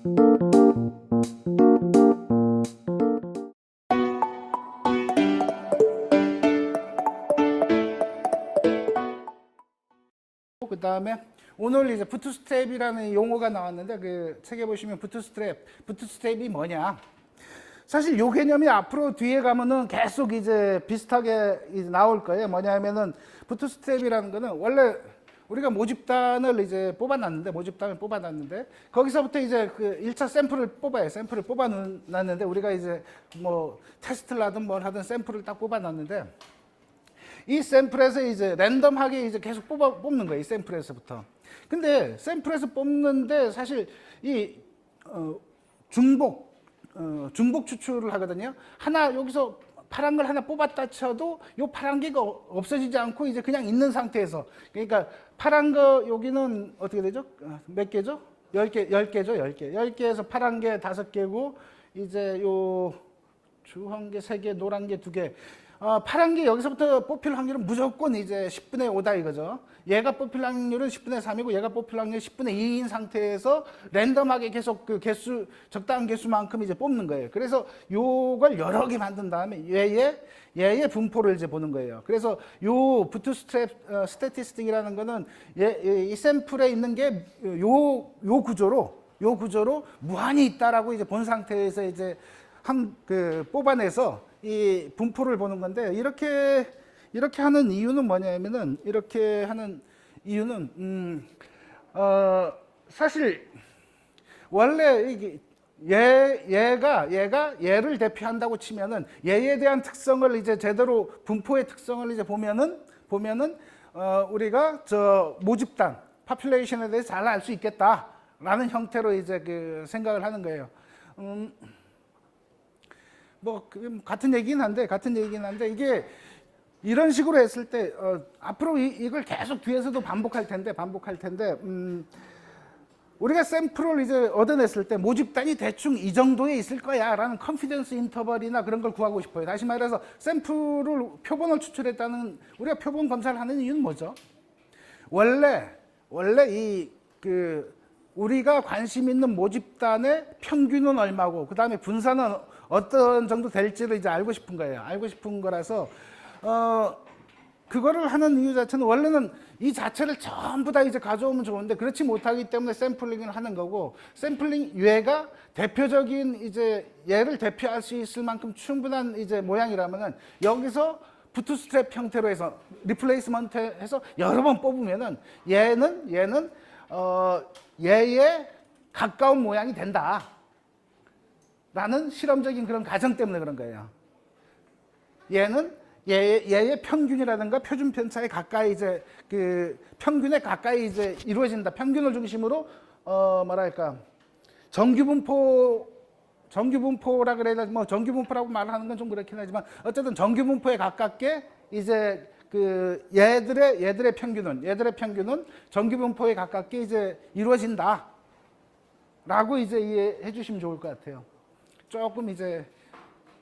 그 다음에 오늘 이제 부트스트랩이라는 용어가 나왔는데 그 책에 보시면 부트스트랩이 뭐냐? 사실 요 개념이 앞으로 뒤에 가면은 계속 이제 비슷하게 이제 나올 거예요. 뭐냐면은 부트스트랩이라는 거는 원래 우리가 모집단을 이제 뽑아놨는데 거기서부터 이제 그 1차 샘플을 뽑아요. 샘플을 뽑아놨는데 우리가 이제 뭐 테스트를 하든 뭘 하든 샘플을 딱 뽑아놨는데 이 샘플에서 이제 랜덤하게 이제 계속 뽑는 거예요. 이 샘플에서부터. 근데 샘플에서 뽑는데 사실 이 중복 추출을 하거든요. 하나 여기서 파란 걸 하나 뽑았다 쳐도 요 파란 개가 없어지지 않고 이제 그냥 있는 상태에서, 그러니까 파란 거 여기는 어떻게 되죠? 몇 개죠? 10개죠. 10개. 10개에서 파란 게 5개고 이제 요 주황 게 3개, 노란 게 2개. 파란 게 여기서부터 뽑힐 확률은 무조건 이제 10분의 5다 이거죠. 얘가 뽑힐 확률은 10분의 3이고 얘가 뽑힐 확률은 10분의 2인 상태에서 랜덤하게 계속 그 개수, 적당한 개수만큼 이제 뽑는 거예요. 그래서 요걸 여러 개 만든 다음에 얘의 분포를 이제 보는 거예요. 그래서 요 부트스트랩 스태티스틱이라는 거는 이 샘플에 있는 게 요 구조로 무한히 있다라고 이제 본 상태에서 이제 뽑아내서 이 분포를 보는 건데, 이렇게 하는 이유는 뭐냐면은, 이렇게 하는 이유는 사실 원래 이게 얘가 얘를 대표한다고 치면은 얘에 대한 특성을 이제 제대로 분포의 특성을 이제 보면은 우리가 저 모집단 파퓰레이션에 대해서 잘 알 수 있겠다라는 형태로 이제 그 생각을 하는 거예요. 뭐 같은 얘기긴 한데 이게 이런 식으로 했을 때 앞으로 이걸 계속 뒤에서도 반복할 텐데 우리가 샘플을 이제 얻어냈을 때 모집단이 대충 이 정도에 있을 거야 라는 컨피던스 인터벌이나 그런 걸 구하고 싶어요. 다시 말해서 샘플을 표본을 추출했다는, 우리가 표본 검사를 하는 이유는 뭐죠? 원래 우리가 관심 있는 모집단의 평균은 얼마고 그 다음에 분산은 어떤 정도 될지를 이제 알고 싶은 거예요. 알고 싶은 거라서 그거를 하는 이유 자체는 원래는 이 자체를 전부 다 이제 가져오면 좋은데 그렇지 못하기 때문에 샘플링을 하는 거고, 샘플링 얘가 대표적인 이제 얘를 대표할 수 있을 만큼 충분한 이제 모양이라면은 여기서 부트스트랩 형태로 해서 리플레이스먼트 해서 여러 번 뽑으면은 얘는 얘에 가까운 모양이 된다 라는 실험적인 그런 가정 때문에 그런 거예요. 얘는 얘의 평균이라든가 표준 편차에 가까이 이제 그 평균에 가까이 이제 이루어진다. 평균을 중심으로 뭐랄까 정규 분포라 그래야 되나, 뭐 정규 분포라고 말하는 건 좀 그렇긴 하지만 어쨌든 정규 분포에 가깝게 이제 그 얘들의 평균은 정규 분포에 가깝게 이제 이루어진다라고 이제 이해해 주시면 좋을 것 같아요. 조금 이제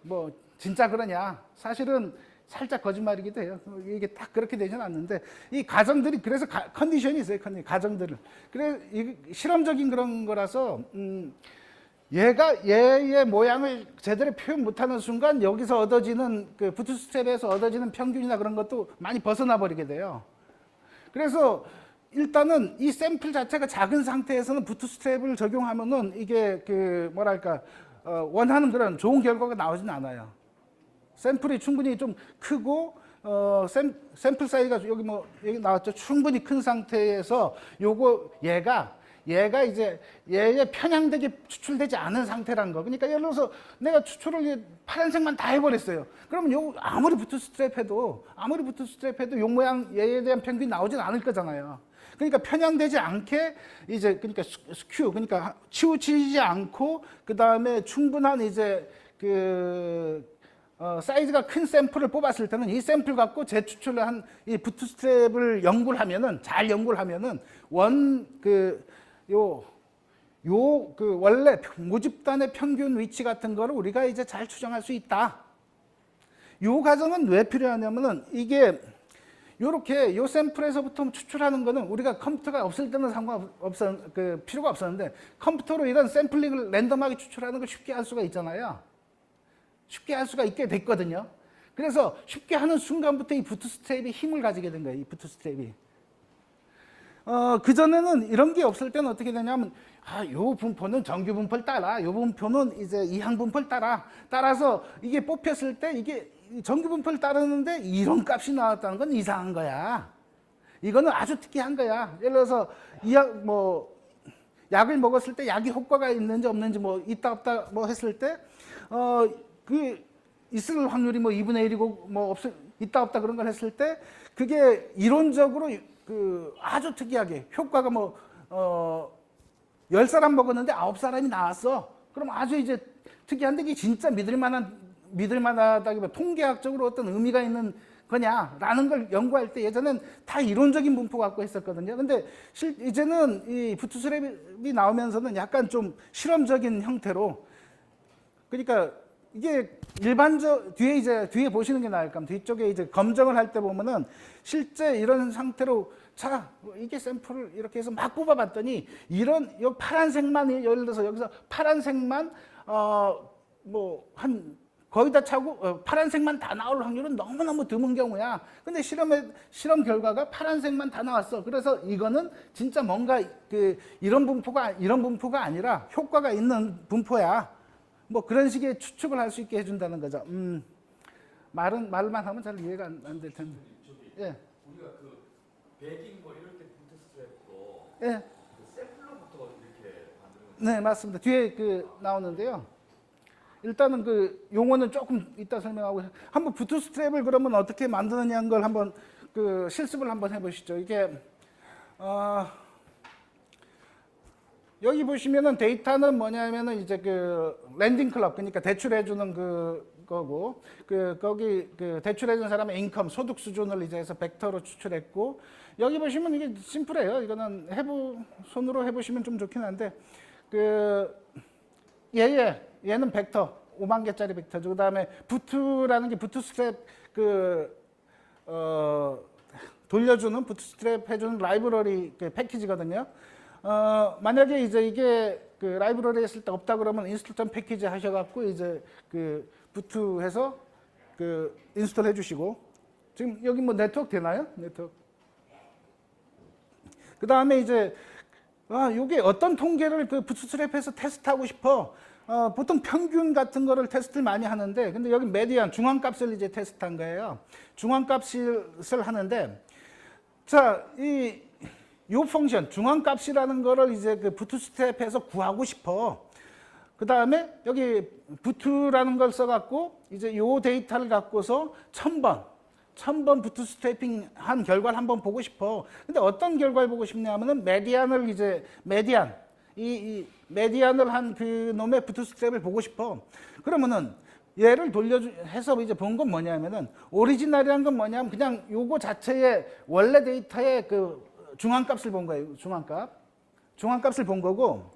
뭐 진짜 그러냐? 사실은 살짝 거짓말이기도 해요. 이게 딱 그렇게 되지는 않는데 이 가정들이 그래서 컨디션이 있어요. 가정들을. 그래 실험적인 그런 거라서 얘가 얘의 모양을 제대로 표현 못하는 순간 여기서 얻어지는 그 부트스트랩에서 얻어지는 평균이나 그런 것도 많이 벗어나 버리게 돼요. 그래서 일단은 이 샘플 자체가 작은 상태에서는 부트스트랩을 적용하면은 이게 그 뭐랄까 원하는 그런 좋은 결과가 나오진 않아요. 샘플이 충분히 좀 크고 샘플 사이즈가 여기 나왔죠. 충분히 큰 상태에서 얘가 이제 얘의 편향되게 추출되지 않은 상태라는 거. 그러니까 예를 들어서 내가 추출을 파란색만 다 해버렸어요. 그러면 아무리 부트스트랩 해도 요 모양 얘에 대한 평균이 나오진 않을 거잖아요. 그러니까 편향되지 않게 이제 그러니까 스큐, 그러니까 치우치지 않고 그 다음에 충분한 이제 사이즈가 큰 샘플을 뽑았을 때는 이 샘플 갖고 재추출을 한 이 부트스트랩을 잘 연구를 하면은 원래 모집단의 평균 위치 같은 거를 우리가 이제 잘 추정할 수 있다. 요 과정은 왜 필요하냐면은 이게 요렇게 요 샘플에서부터 추출하는 거는 우리가 컴퓨터가 없을 때는 상관없었, 필요가 없었는데 컴퓨터로 이런 샘플링을 랜덤하게 추출하는 걸 쉽게 할 수가 있잖아요. 쉽게 할 수가 있게 됐거든요. 그래서 쉽게 하는 순간부터 이 부트스트랩이 힘을 가지게 된 거예요. 이 부트스트랩이. 그전에는 이런 게 없을 때는 어떻게 되냐면, 요 분포는 정규 분포를 따라, 요 분포는 이제 이항 분포를 따라서 이게 뽑혔을 때 이게 정규 분포를 따르는데 이런 값이 나왔다는 건 이상한 거야. 이거는 아주 특이한 거야. 예를 들어서 약을 먹었을 때 약이 효과가 있는지 없는지 있다 없다 했을 때, 그 있을 확률이 2분의 1이고 있다 없다 그런 걸 했을 때 그게 이론적으로 아주 특이하게 효과가 10사람 먹었는데 9사람이 나왔어. 그럼 아주 이제 특이한데 이게 진짜 믿을만하다기보다 통계학적으로 어떤 의미가 있는 거냐라는 걸 연구할 때 예전엔 다 이론적인 분포 갖고 했었거든요. 근데 이제는 이 부트스트랩이 나오면서는 약간 좀 실험적인 형태로, 그러니까 이게 뒤에 보시는 게 나을 겁니다. 뒤쪽에 이제 검정을 할 때 보면은 실제 이런 상태로 이게 샘플을 이렇게 해서 막 뽑아봤더니 요 파란색만, 예를 들어서 여기서 파란색만 거의 다 차고 파란색만 다 나올 확률은 너무너무 드문 경우야. 근데 실험 결과가 파란색만 다 나왔어. 그래서 이거는 진짜 뭔가 이런 분포가 아니라 효과가 있는 분포야. 그런 식의 추측을 할 수 있게 해준다는 거죠. 말만 하면 잘 이해가 안 될 텐데. 예. 우리가 백인 이럴 때 부트스트랩도 예. 샘플로부터 이렇게 만드는 거죠? 네, 맞습니다. 뒤에 나오는데요. 일단은 용어는 조금 이따 설명하고, 한번 부트스트랩을 그러면 어떻게 만드느냐는 걸 한번 실습을 한번 해보시죠. 이게 여기 보시면은 데이터는 뭐냐면은 이제 랜딩 클럽, 그러니까 대출해주는 거고, 거기 대출해준 사람의 인컴, 소득 수준을 이제 해서 벡터로 추출했고, 여기 보시면 이게 심플해요. 이거는 손으로 해보시면 좀 좋긴 한데, 얘는 벡터, 5만 개짜리 벡터죠. 그 다음에 부트라는 게 부트스트랩 돌려주는 부트스트랩 해주는 라이브러리 패키지거든요. 만약에 이제 이게 라이브러리 했을 때 없다 그러면 인스톨 패키지 하셔갖고 이제 부트해서 인스톨 해주시고, 지금 여기 네트워크 되나요? 네트워크. 그 다음에 이제 요게 어떤 통계를 부트스트랩해서 테스트하고 싶어. 보통 평균 같은 거를 테스트를 많이 하는데, 근데 여기 메디안 중앙값을 이제 테스트한 거예요. 중앙값을 하는데, 요 펑션 중앙값이라는 거를 이제 부트스트랩해서 구하고 싶어. 그 다음에 여기 부트라는 걸 써갖고 이제 요 데이터를 갖고서 1000번 부트스트래핑 한 결과를 한번 보고 싶어. 근데 어떤 결과를 보고 싶냐면은 이 메디안을 한 놈의 부트스트랩을 보고 싶어. 그러면은 얘를 해서 이제 본 건 뭐냐면은, 오리지널이란 건 뭐냐면 그냥 요거 자체의 원래 데이터의 중앙값을 본 거예요. 중앙값을 본 거고,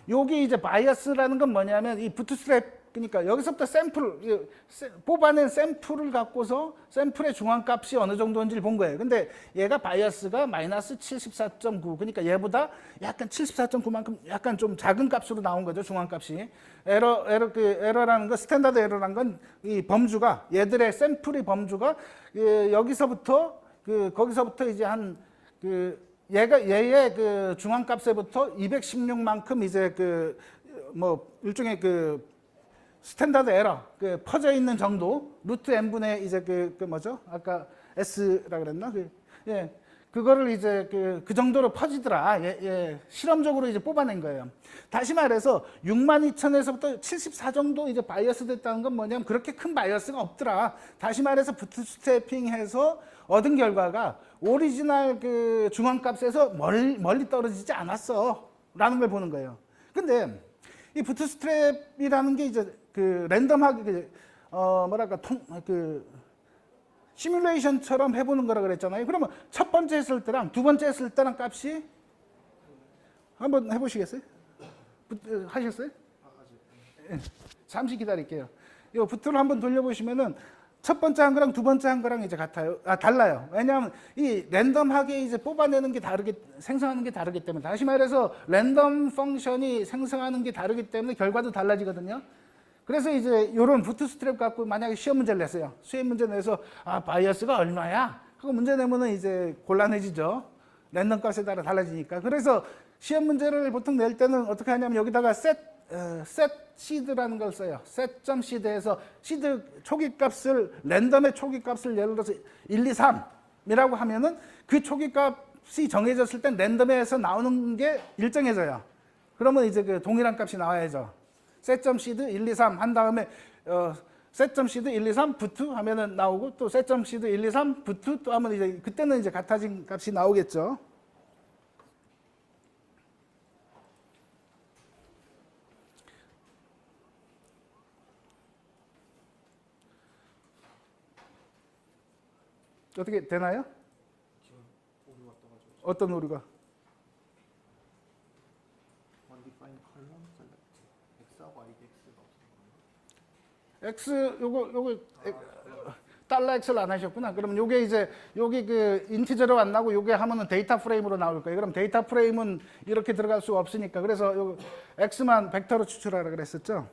여기 이제 바이어스라는 건 뭐냐면 이 부트스트랩, 그러니까 여기서부터 뽑아낸 샘플을 갖고서 샘플의 중앙값이 어느 정도인지를 본 거예요. 근데 얘가 바이어스가 마이너스 74.9, 그러니까 얘보다 약간 74.9만큼 약간 좀 작은 값으로 나온 거죠, 중앙값이. 에러라는 거, 스탠다드 에러라는 건 이 범주가, 얘들의 샘플의 범주가 여기서부터 거기서부터 이제 얘의 중앙값에부터 216만큼 이제 일종의 스탠다드 에러, 퍼져 있는 정도, 루트 n분의 이제 뭐죠? 아까 s라 그랬나? 그거를 이제 그 정도로 퍼지더라. 실험적으로 이제 뽑아낸 거예요. 다시 말해서 62,000에서부터 74 정도 이제 바이어스 됐다는 건 뭐냐면 그렇게 큰 바이어스가 없더라. 다시 말해서 부트스트래핑해서 얻은 결과가 오리지널 중앙값에서 멀리 떨어지지 않았어. 라는 걸 보는 거예요. 근데 이 부트스트랩이라는 게 이제 랜덤하게 시뮬레이션처럼 해보는 거라 그랬잖아요. 그러면 첫 번째 했을 때랑 두 번째 했을 때랑 값이 한번 해보시겠어요? 하셨어요? 잠시 기다릴게요. 이 부트를 한번 돌려보시면은 첫 번째 한 거랑 두 번째 한 거랑 이제 같아요. 달라요. 왜냐하면 이 랜덤하게 이제 뽑아내는 게 다르게 생성하는 게 다르기 때문에. 다시 말해서 랜덤 펑션이 생성하는 게 다르기 때문에 결과도 달라지거든요. 그래서 이제 이런 부트스트랩 갖고 만약에 시험 문제를 냈어요. 시험 문제 내서 바이어스가 얼마야? 그거 문제 내면은 이제 곤란해지죠. 랜덤 값에 따라 달라지니까. 그래서 시험 문제를 보통 낼 때는 어떻게 하냐면 여기다가 셋 시드라는 걸 써요. 셋 시드에서 시드 초기 값을 랜덤의 초기 값을 예를 들어서 1, 2, 3이라고 하면은 그 초기 값이 정해졌을 땐 랜덤에서 나오는 게 일정해져요. 그러면 이제 그 동일한 값이 나와야죠. 셋 시드 1, 2, 3 한 다음에 셋 시드 1, 2, 3 부트 하면은 나오고 또 셋 시드 1, 2, 3 부트 또 하면 이제 그때는 이제 같아진 값이 나오겠죠. 어떻게 되나요? 오류가 떠가지고 어떤 오류가? undefined column select x하고 idx가 없어요. x 요거 달러 x를 안 하셨구나. 그럼 요게 이제 여기 그 인티저로 안 나고 요게 하면은 데이터 프레임으로 나올 거예요. 그럼 데이터 프레임은 이렇게 들어갈 수가 없으니까 그래서 요 x만 벡터로 추출하라 그랬었죠.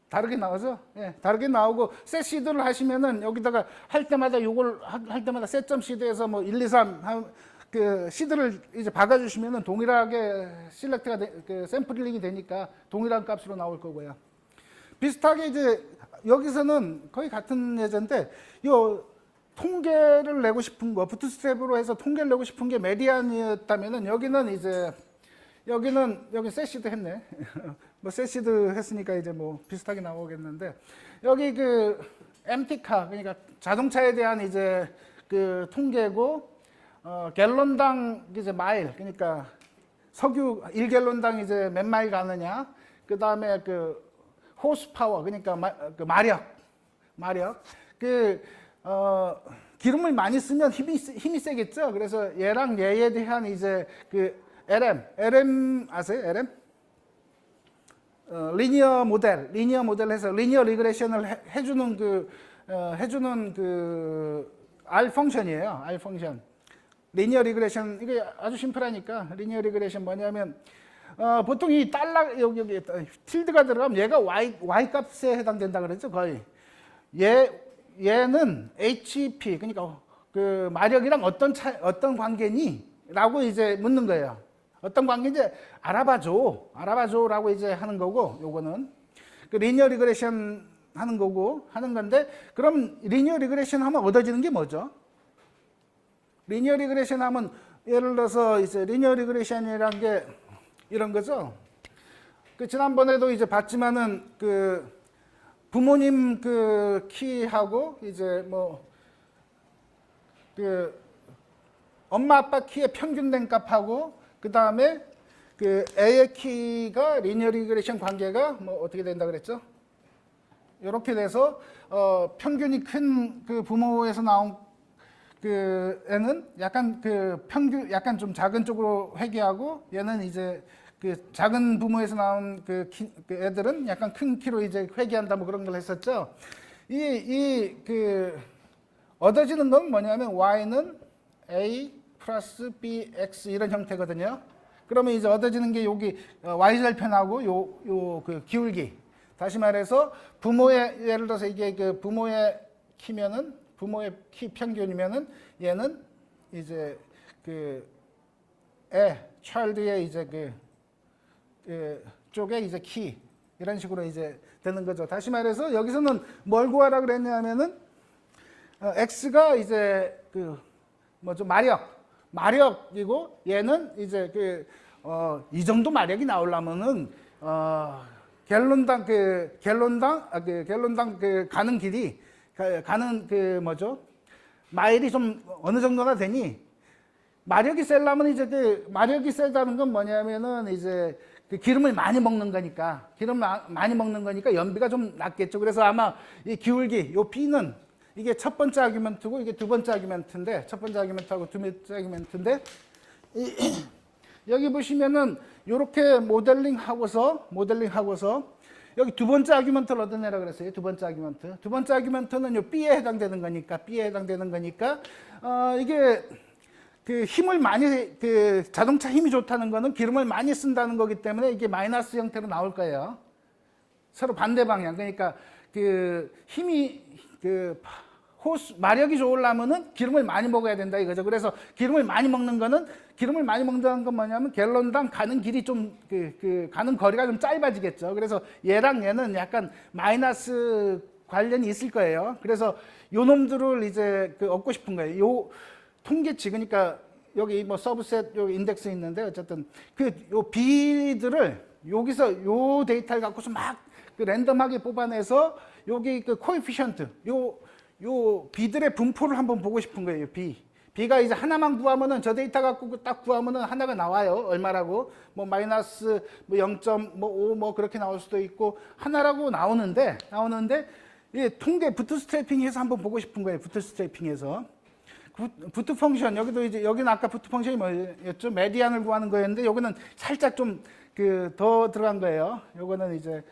다르게 나오죠? 예, 다르게 나오고 셋 시드를 하시면은 여기다가 할 때마다 요걸 할 때마다 셋점 시드에서 뭐 1, 2, 3 그 시드를 이제 박아주시면은 동일하게 실렉트가 그 샘플링이 되니까 동일한 값으로 나올 거고요. 비슷하게 이제 여기서는 거의 같은 예제인데 요 통계를 내고 싶은 거 부트스트랩으로 해서 통계를 내고 싶은 게 메디안이었다면은 여기는 이제 여기 셋시드 했네. 뭐 셋시드 했으니까 이제 뭐 비슷하게 나오겠는데 여기 그 MT카 그러니까 자동차에 대한 이제 그 통계고 갤런당 이제 마일 그러니까 석유 1갤런당 이제 몇 마일 가느냐 그다음에 그 호스 파워 그러니까 그 마력 기름을 많이 쓰면 힘이 세겠죠. 그래서 얘랑 얘에 대한 이제 그 LM 아세요? LM? 리니어 모델 해서 리니어 리그레션을 해주는 R 펑션이에요. R 펑션. 리니어 리그레션 이게 아주 심플하니까 리니어 리그레션 뭐냐면 보통 이 달러 여기 tilde가 들어가면 얘가 y 값에 해당된다 그랬죠 거의. 얘는 HP 그러니까 그 마력이랑 어떤 관계니?라고 이제 묻는 거예요. 어떤 관계인지 알아봐줘라고 이제 하는 거고 요거는 그 리니어 리그레션 하는 거고 하는 건데 그럼 리니어 리그레션 하면 얻어지는 게 뭐죠? 리니어 리그레션 하면 예를 들어서 이제 리니어 리그레션이란 게 이런 거죠. 그 지난번에도 이제 봤지만은 그 부모님 그 키하고 이제 뭐 그 엄마 아빠 키의 평균된 값하고 그 다음에 그 애의 키가 리니어 리그레션 관계가 뭐 어떻게 된다 그랬죠? 이렇게 돼서 평균이 큰 그 부모에서 나온 그 애는 약간 그 평균 약간 좀 작은 쪽으로 회귀하고 얘는 이제 그 작은 부모에서 나온 그 애들은 약간 큰 키로 이제 회귀한다 뭐 그런 걸 했었죠. 그 얻어지는 건 뭐냐면 y는 a 플러스 bx 이런 형태거든요. 그러면 이제 얻어지는 게 여기 y절편하고 요 그 기울기. 다시 말해서 부모의 예를 들어서 이게 그 부모의 키면은 부모의 키 평균이면은 얘는 이제 그 child의 이제 그 쪽에 이제 키 이런 식으로 이제 되는 거죠. 다시 말해서 여기서는 뭘 구하라 그랬냐면은 x가 이제 그 뭐죠 마력이고 얘는 이제 그 이 정도 마력이 나오려면은 갤런당 그 가는 길이 가는 그 뭐죠 마일이 좀 어느 정도나 되니 마력이 세려면 이제 그 마력이 세다는 건 뭐냐면은 이제 그 기름을 많이 먹는 거니까 많이 먹는 거니까 연비가 좀 낮겠죠. 그래서 아마 이 기울기 요 B는 이게 첫 번째 아규먼트고 이게 두 번째 아규먼트인데 첫 번째 아규먼트하고 두 번째 아규먼트인데 여기 보시면은 이렇게 모델링하고서 여기 두 번째 아규먼트를 얻어내라 그랬어요. 두 번째 아규먼트. 두 번째 아규먼트는 요 B에 해당되는 거니까, B에 해당되는 거니까, 이게 그 힘을 많이, 그 자동차 힘이 좋다는 거는 기름을 많이 쓴다는 거기 때문에 이게 마이너스 형태로 나올 거예요. 서로 반대 방향. 그러니까 그 힘이, 그 호수, 마력이 좋으려면은 기름을 많이 먹어야 된다 이거죠. 그래서 기름을 많이 먹는 거는, 기름을 많이 먹는다는 건 뭐냐면 갤런당 가는 길이 좀, 가는 거리가 좀 짧아지겠죠. 그래서 얘랑 얘는 약간 마이너스 관련이 있을 거예요. 그래서 요 놈들을 이제 얻고 싶은 거예요. 요 통계치, 그러니까 여기 뭐 서브셋 요 인덱스 있는데 어쨌든 요 B들을 여기서 요 데이터를 갖고서 막 랜덤하게 뽑아내서 여기 코에피션트, 요 B들의 분포를 한번 보고 싶은 거예요. B가 이제 하나만 구하면은 저 데이터 갖고 딱 구하면은 하나가 나와요. 얼마라고? 뭐 마이너스 뭐 0.5 뭐 그렇게 나올 수도 있고 하나라고 나오는데 이 통계 부트스트래핑해서 한번 보고 싶은 거예요. 부트스트래핑해서 부트 펑션, 여기도 이제 여기는 아까 부트 펑션이 뭐였죠? 메디안을 구하는 거였는데 여기는 살짝 좀 더 들어간 거예요. 요거는 이제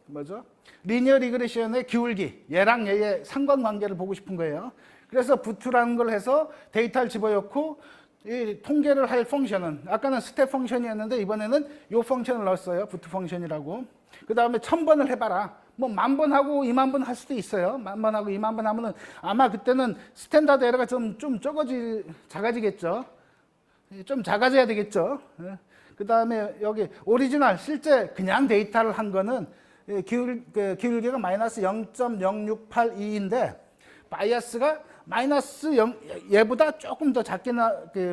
뭐죠? 리니어 리그레션의 기울기, 얘랑 얘의 상관관계를 보고 싶은 거예요. 그래서 부트라는 걸 해서 데이터를 집어넣고 이 통계를 할 펑션은 아까는 스텝 펑션이었는데 이번에는 요 펑션을 넣었어요. 부트 펑션이라고. 그 다음에 1000번을 해봐라. 뭐 10,000번 하고 20,000번 할 수도 있어요. 10,000번 하고 20,000번 하면은 아마 그때는 스탠다드 에러가 좀 작아지겠죠. 좀 작아져야 되겠죠. 그 다음에 여기 오리지널 실제 그냥 데이터를 한 거는 기울기가 마이너스 0.0682인데 바이어스가 마이너스 0, 얘보다 조금 더 작게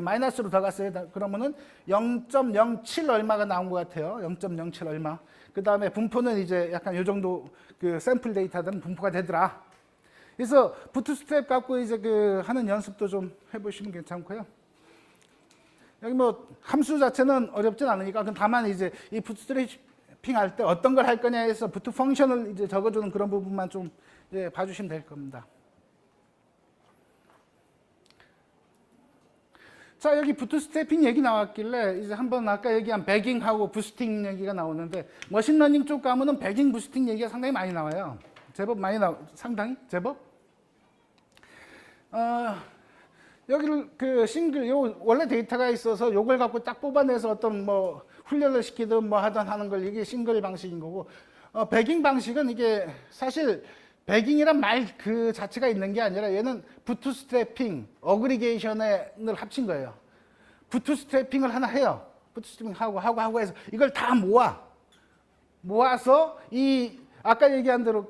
마이너스로 더 갔어요. 그러면은 0.07 얼마가 나온 것 같아요. 0.07 얼마. 그 다음에 분포는 이제 약간 요 정도 샘플 데이터들은 분포가 되더라. 그래서 부트스트랩 갖고 이제 하는 연습도 좀 해보시면 괜찮고요. 여기 뭐 함수 자체는 어렵진 않으니까 다만 이제 이 부트스트래핑 할 때 어떤 걸 할 거냐 해서 부트 펑션을 이제 적어주는 그런 부분만 좀 이제 봐주시면 될 겁니다. 자, 여기 부트스트래핑 얘기 나왔길래 이제 한번 아까 얘기한 배깅하고 부스팅 얘기가 나오는데 머신러닝 쪽 가면은 배깅, 부스팅 얘기가 상당히 많이 나와요. 제법 많이 상당히 제법. 여기를 싱글 원래 데이터가 있어서 요걸 갖고 딱 뽑아내서 어떤 뭐 훈련을 시키든 뭐 하든 하는 걸 이게 싱글 방식인 거고 배깅 방식은 이게 사실 배깅이란 말 그 자체가 있는 게 아니라 얘는 부트스트래핑, 어그리게이션을 합친 거예요. 부트스트래핑을 하나 해요. 부트스트래핑 하고 해서 이걸 다 모아서 이 아까 얘기한 대로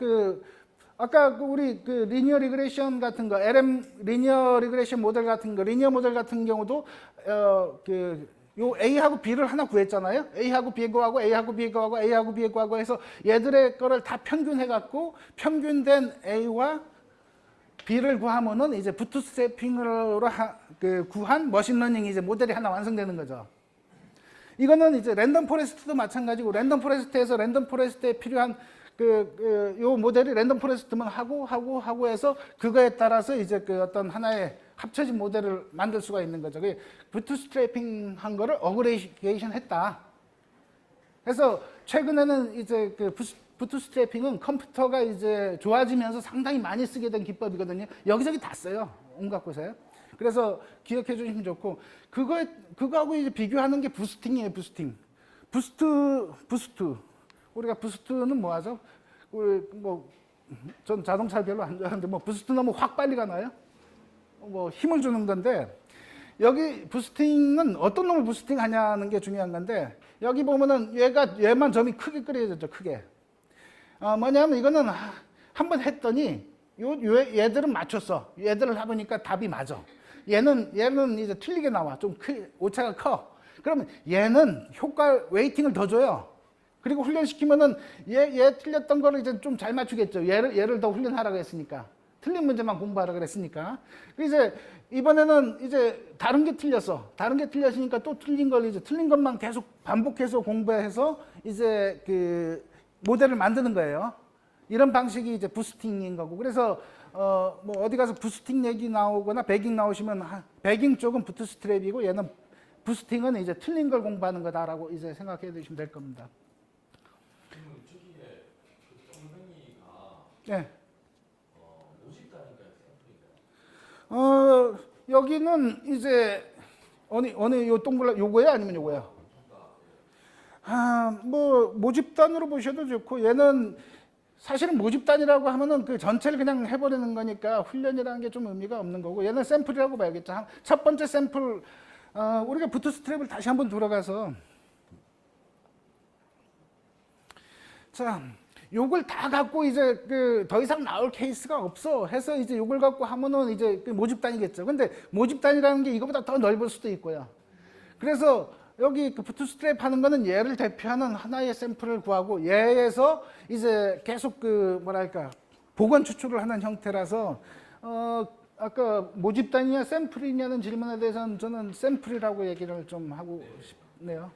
아까 우리 리니어 리그레션 같은 거, LM 리니어 리그레션 모델 같은 거, 리니어 모델 같은 경우도 요 A하고 B를 하나 구했잖아요. A하고 B 구하고 A하고 B 구하고 A하고 B 구하고 해서 얘들의 거를 다 평균해 갖고 평균된 A와 B를 구하면은 이제 부트스트래핑으로 구한 머신러닝 이제 모델이 하나 완성되는 거죠. 이거는 이제 랜덤 포레스트도 마찬가지고 랜덤 포레스트에서 랜덤 포레스트에 필요한 요 모델이 랜덤 포레스트만 하고 해서 그거에 따라서 이제 어떤 하나의 합쳐진 모델을 만들 수가 있는 거죠. 그게 부트스트래핑 한 거를 어그리게이션 했다. 그래서 최근에는 이제 부트스트래핑은 컴퓨터가 이제 좋아지면서 상당히 많이 쓰게 된 기법이거든요. 여기저기 다 써요. 온갖 곳에. 그래서 기억해 주시면 좋고 그거하고 이제 비교하는 게 부스팅이에요. 부스트. 우리가 부스트는 뭐 하죠? 전 자동차를 별로 안 좋아하는데 뭐 부스트 너무 확 빨리 가나요? 뭐 힘을 주는 건데 여기 부스팅은 어떤 놈을 부스팅 하냐는 게 중요한 건데 여기 보면은 얘만 점이 크게 그려졌죠. 크게. 뭐냐면 이거는 한번 했더니 얘들은 맞췄어. 얘들을 해보니까 답이 맞아. 얘는 이제 틀리게 나와. 좀 오차가 커. 그러면 얘는 웨이팅을 더 줘요. 그리고 훈련시키면은 얘 틀렸던 거를 이제 좀 잘 맞추겠죠. 얘를 더 훈련하라고 했으니까. 틀린 문제만 공부하라 그랬으니까. 이제 이번에는 이제 다른 게 틀렸어. 다른 게 틀렸으니까 또 틀린 것만 계속 반복해서 공부해서 이제 모델을 만드는 거예요. 이런 방식이 이제 부스팅인 거고. 그래서 뭐 어디 가서 부스팅 얘기 나오거나 배깅 나오시면 배깅 쪽은 부트스트랩이고 얘는 부스팅은 이제 틀린 걸 공부하는 거다라고 이제 생각해 두시면 될 겁니다. 저기 네. 모집단인가요? 샘플인가요? 여기는 이제 어느 요 동그란 요거야 아니면 요거야? 뭐 모집단으로 보셔도 좋고 얘는 사실은 모집단이라고 하면은 그 전체를 그냥 해버리는 거니까 훈련이라는 게 좀 의미가 없는 거고 얘는 샘플이라고 봐야겠죠. 첫 번째 샘플 우리가 부트스트랩을 다시 한번 돌아가서 자 요걸 다 갖고 이제 그 더 이상 나올 케이스가 없어 해서 이제 요걸 갖고 하면은 이제 그 모집단이겠죠. 근데 모집단이라는 게 이거보다 더 넓을 수도 있고요. 그래서 여기 그 부트스트랩 하는 거는 얘를 대표하는 하나의 샘플을 구하고 얘에서 이제 계속 그 뭐랄까 복원 추출을 하는 형태라서 아까 모집단이냐 샘플이냐는 질문에 대해서는 저는 샘플이라고 얘기를 좀 하고 싶네요.